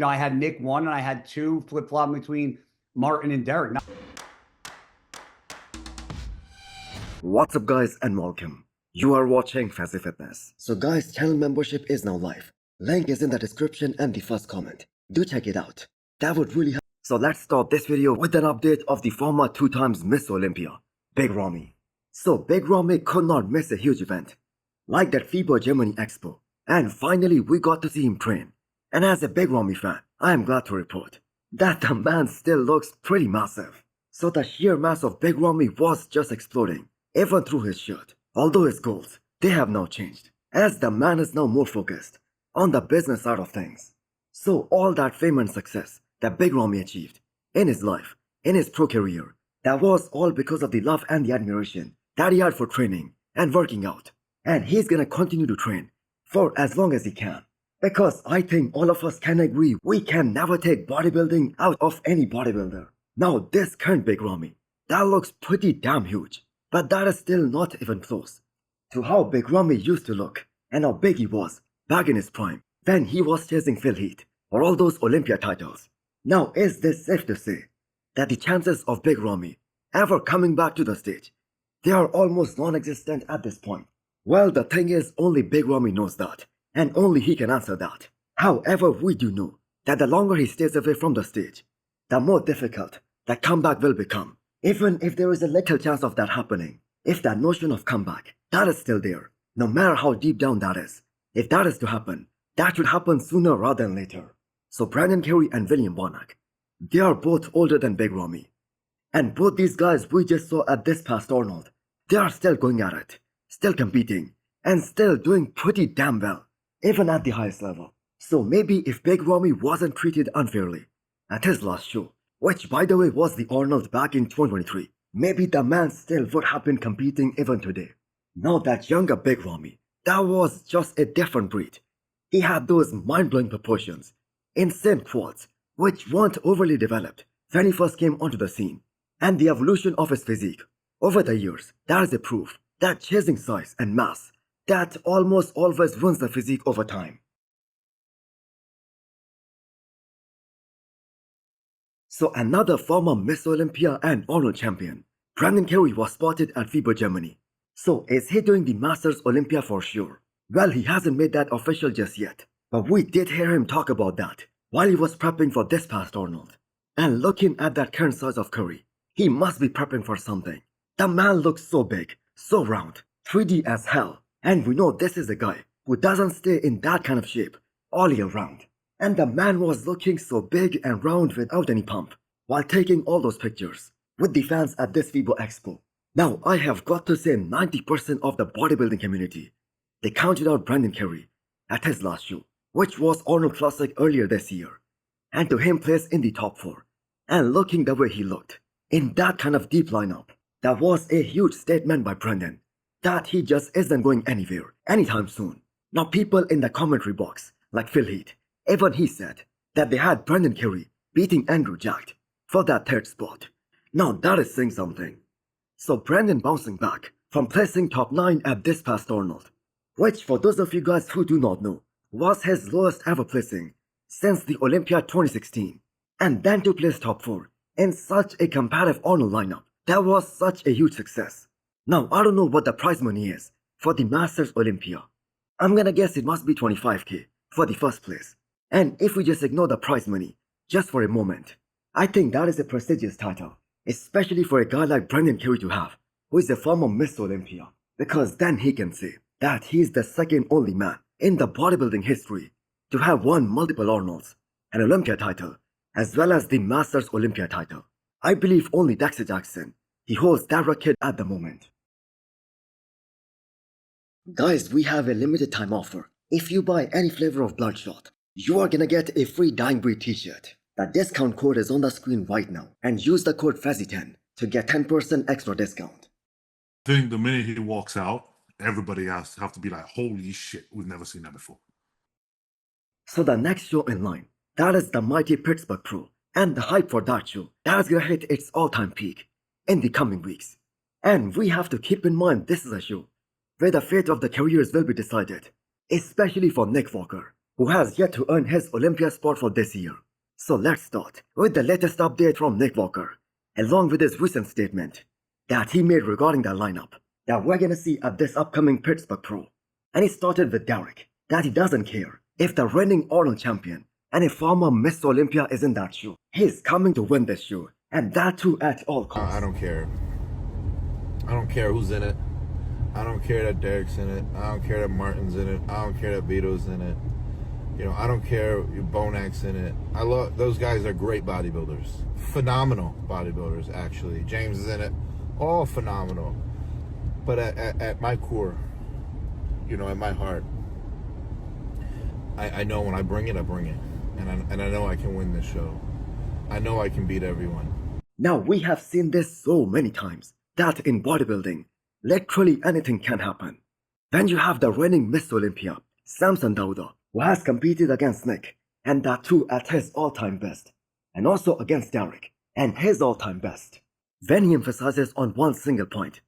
I had Nick 1 and I had 2 flip-flop between Martin and Derek. What's up guys and welcome. You are watching Fazi Fitness. So guys, channel membership is now live. Link is in the description and the first comment. Do check it out. That would really help. So let's start this video with an update of the former 2 times Miss Olympia, Big Ramy. So Big Ramy could not miss a huge event, like that FIBA Germany Expo. And finally we got to see him train. And as a Big Ramy fan, I am glad to report that the man still looks pretty massive. So the sheer mass of Big Ramy was just exploding, even through his shirt. Although his goals, they have now changed, as the man is now more focused on the business side of things. So all that fame and success that Big Ramy achieved in his life, in his pro career, that was all because of the love and the admiration that he had for training and working out. And he's gonna continue to train for as long as he can. Because I think all of us can agree we can never take bodybuilding out of any bodybuilder. Now this current Big Ramy, that looks pretty damn huge. But that is still not even close to how Big Ramy used to look and how big he was back in his prime when he was chasing Phil Heath for all those Olympia titles. Now is this safe to say that the chances of Big Ramy ever coming back to the stage, they are almost non-existent at this point? Well, the thing is, only Big Ramy knows that, and only he can answer that. However, we do know that the longer he stays away from the stage, the more difficult the comeback will become. Even if there is a little chance of that happening, if that notion of comeback, that is still there, no matter how deep down that is, if that is to happen, that should happen sooner rather than later. So Brandon Carey and William Bonac, they are both older than Big Ramy. And both these guys we just saw at this past Arnold, they are still going at it, still competing, and still doing pretty damn well, even at the highest level. So maybe if Big Ramy wasn't treated unfairly at his last show, which by the way was the Arnold back in 2023, maybe the man still would have been competing even today. Now that younger Big Ramy, that was just a different breed. He had those mind-blowing proportions, insane quads, which weren't overly developed when he first came onto the scene. And the evolution of his physique over the years, that is a proof that chasing size and mass, that almost always wins the physique over time. So another former Miss Olympia and Arnold champion, Brandon Carey, was spotted at FIBA Germany. So is he doing the Masters Olympia for sure? Well, he hasn't made that official just yet, but we did hear him talk about that while he was prepping for this past Arnold. And looking at that current size of Curry, he must be prepping for something. The man looks so big, so round, 3D as hell. And we know this is a guy who doesn't stay in that kind of shape all year round. And the man was looking so big and round without any pump while taking all those pictures with the fans at this FIBA Expo. Now I have got to say 90% of the bodybuilding community, they counted out Brandon Carey at his last show, which was Arnold Classic earlier this year. And to him place in the top 4 and looking the way he looked in that kind of deep lineup, that was a huge statement by Brandon that he just isn't going anywhere anytime soon. Now people in the commentary box like Phil Heath, even he said that they had Brandon Carey beating Andrew Jacked for that 3rd spot. Now that is saying something. So Brandon bouncing back from placing top 9 at this past Arnold, which for those of you guys who do not know, was his lowest ever placing since the Olympia 2016. And then to place top 4 in such a competitive Arnold lineup, that was such a huge success. Now I don't know what the prize money is for the Masters Olympia. I'm gonna guess it must be 25k for the first place. And if we just ignore the prize money just for a moment, I think that is a prestigious title, especially for a guy like Brandon Carey to have, who is a former Miss Olympia, because then he can say that he is the second only man in the bodybuilding history to have won multiple Arnolds, an Olympia title, as well as the Masters Olympia title. I believe only Dexter Jackson, he holds that record at the moment. Guys, we have a limited time offer. If you buy any flavor of Bloodshot, you are gonna get a free Dying Breed t-shirt. The discount code is on the screen right now, and use the code Fazi10 to get 10% extra discount. I think the minute he walks out, everybody has to have to be like, holy shit, we've never seen that before. So the next show in line, that is the mighty Pittsburgh Pro, and the hype for that show, that is gonna hit its all-time peak in the coming weeks. And we have to keep in mind this is a show where the fate of the careers will be decided, especially for Nick Walker, who has yet to earn his Olympia spot for this year. So let's start with the latest update from Nick Walker, along with his recent statement that he made regarding the lineup that we're gonna see at this upcoming Pittsburgh Pro. And he started with Derek, that he doesn't care if the reigning Arnold champion and a former Miss Olympia is in that show. He's coming to win this show, and that too at all costs. I don't care. I don't care who's in it. I don't care that Derek's in it. I don't care that Martin's in it. I don't care that Vito's in it. You know, I don't care Bonak's in it. I love those guys are great bodybuilders. Phenomenal bodybuilders, actually. James is in it. All phenomenal. But at my core, you know, at my heart, I know when I bring it, I bring it. And I know I can win this show. I know I can beat everyone. Now we have seen this so many times that in bodybuilding, literally anything can happen. Then you have the reigning Miss Olympia, Samson Dauda, who has competed against Nick, and that too at his all-time best, and also against Derek, and his all-time best. Then he emphasizes on one single point,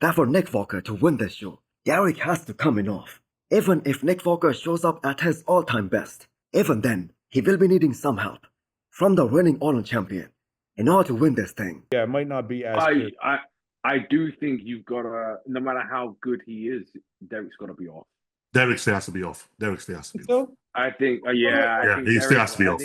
that for Nick Walker to win this show, Derek has to come in off. Even if Nick Walker shows up at his all-time best, even then, he will be needing some help from the reigning Arnold champion in order to win this thing. Yeah, it might not be as good. I do think you've got to, no matter how good he is, Derek's got to be off. Derek still has to be off. Derek still has to be off. I think, He still has to be off.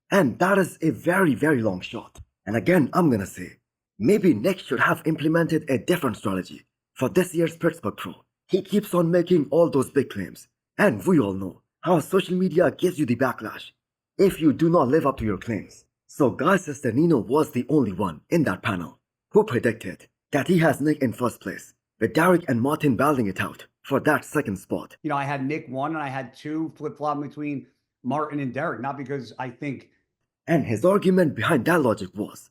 And that is a very, very long shot. And again, I'm gonna say, maybe Nick should have implemented a different strategy for this year's Pittsburgh Pro. He keeps on making all those big claims, and we all know how social media gives you the backlash if you do not live up to your claims. So Guy's sister Nino was the only one in that panel who predicted that he has Nick in first place, with Derek and Martin battling it out for that second spot. You know, I had Nick 1 and I had 2 flip-flop between Martin and Derek, not because I think. And his argument behind that logic was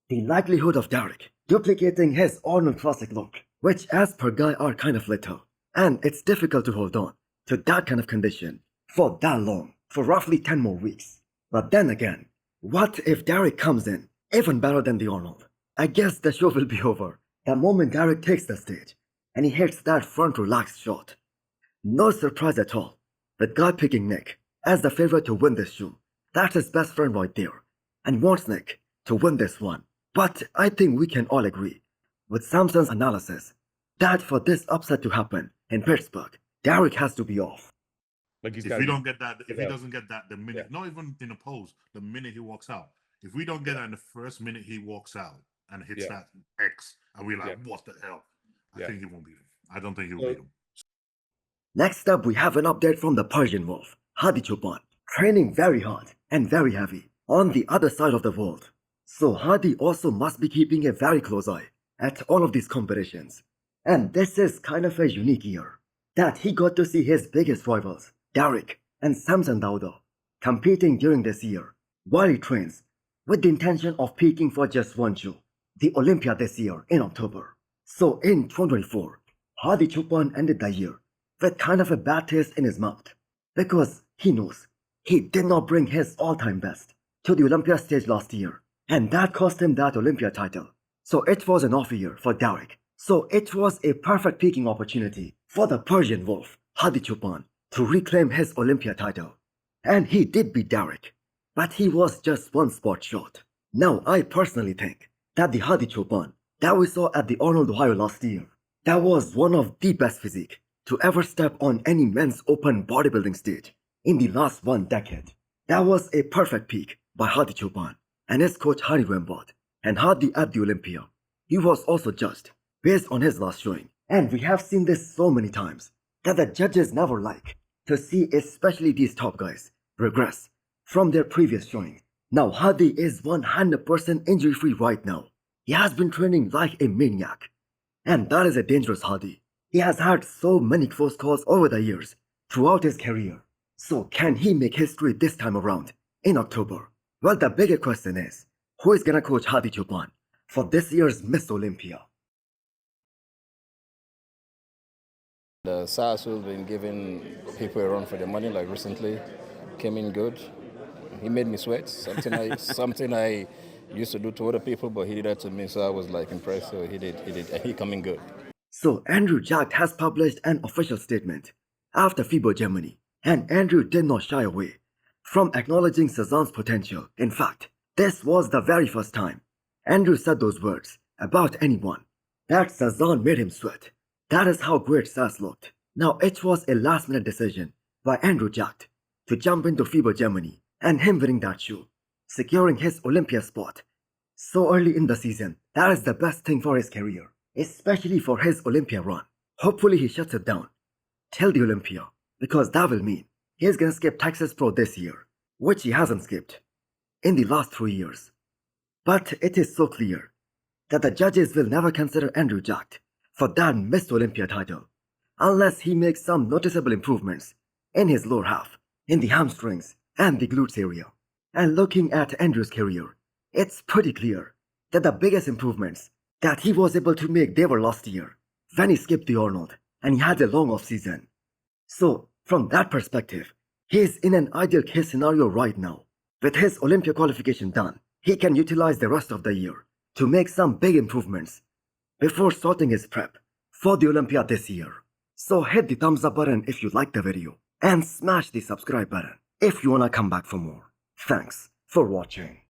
the likelihood of Derek duplicating his Arnold classic look, which as per Guy are kind of little, and it's difficult to hold on to that kind of condition for that long, for roughly 10 more weeks. But then again, what if Derek comes in even better than the Arnold? I guess the show will be over the moment Derek takes the stage and he hits that front relaxed shot. No surprise at all with Guy picking Nick as the favorite to win this show. That's his best friend right there, and he wants Nick to win this one. But I think we can all agree with Samson's analysis that for this upset to happen in Pittsburgh, Derek has to be off. Like If we don't get that, if he doesn't get that the minute, not even in a pose, the minute he walks out, if we don't get that in the first minute he walks out and hits that X, and we're like, what the hell? I think he won't beat him. I don't think he will beat him. Next up, we have an update from the Persian Wolf, Hadi Choopan, training very hard and very heavy on the other side of the world. So Hadi also must be keeping a very close eye at all of these competitions. And this is kind of a unique year, that he got to see his biggest rivals, Derek and Samson Dauda, competing during this year, while he trains with the intention of peaking for just one show, the Olympia this year in October. So in 2024, Hadi Choopan ended the year with kind of a bad taste in his mouth, because he knows he did not bring his all-time best to the Olympia stage last year, and that cost him that Olympia title. So it was an off year for Derek. So it was a perfect peaking opportunity for the Persian Wolf, Hadi Choopan, to reclaim his Olympia title. And he did beat Derek, but he was just one spot short. Now I personally think that the Hadi Choopan that we saw at the Arnold Ohio last year, that was one of the best physique to ever step on any men's open bodybuilding stage in the last 1 decade. That was a perfect peak by Hadi Choopan and his coach Hari Rambod. And Hadi at the Olympia, he was also judged based on his last showing. And we have seen this so many times that the judges never like to see especially these top guys regress from their previous showing. Now Hadi is 100% injury free right now. He has been training like a maniac. And that is a dangerous Hadi. He has had so many close calls over the years throughout his career. So can he make history this time around in October? Well, the bigger question is, who is gonna coach Hadi Choopan for this year's Miss Olympia? The SARS who's been giving people a run for their money, like recently, came in good. He made me sweat, something I used to do to other people, but he did that to me, so I was like impressed. So he did, and he coming good. So Andrew Jacked has published an official statement after FIBO Germany And Andrew did not shy away from acknowledging Sasan's potential. In fact, this was the very first time Andrew said those words about anyone, that Sasan made him sweat. That is how great Sas looked. Now, it was a last-minute decision by Andrew Jacked to jump into FIBA Germany, and him winning that shoe, securing his Olympia spot so early in the season. That is the best thing for his career, especially for his Olympia run. Hopefully he shuts it down till the Olympia, because that will mean he's gonna skip Texas Pro this year, which he hasn't skipped in the last 3 years. But it is so clear that the judges will never consider Andrew Jacked for that missed Olympia title unless he makes some noticeable improvements in his lower half, in the hamstrings and the glutes area. And looking at Andrew's career, it's pretty clear that the biggest improvements that he was able to make, they were last year when he skipped the Arnold and he had a long off season. So from that perspective, he is in an ideal case scenario right now. With his Olympia qualification done, he can utilize the rest of the year to make some big improvements before starting his prep for the Olympia this year. So hit the thumbs up button if you liked the video and smash the subscribe button if you wanna come back for more. Thanks for watching.